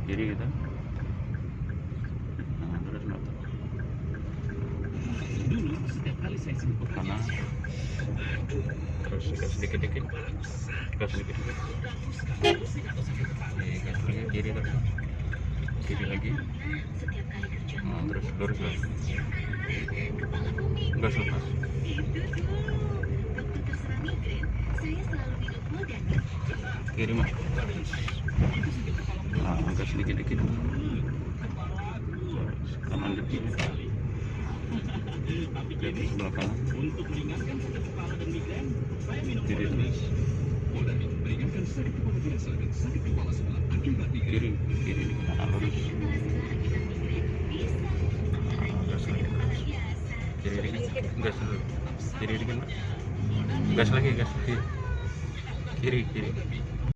kiri kita. Nah, terus motor kanan, terus gas dikit-dikit, gas dikit-dikit, gas lagi kiri, terus kiri lagi. Nah, terus lurus lagi, gas lepas. Kiri mas. Nah, gas dikit-dikit, kanan dikit, kiri sebelah kanan, kiri terus, kiri di kanan lurus. Gas lagi terus, kiri dikit, gas dulu, kiri dikit, gas lagi, kiri.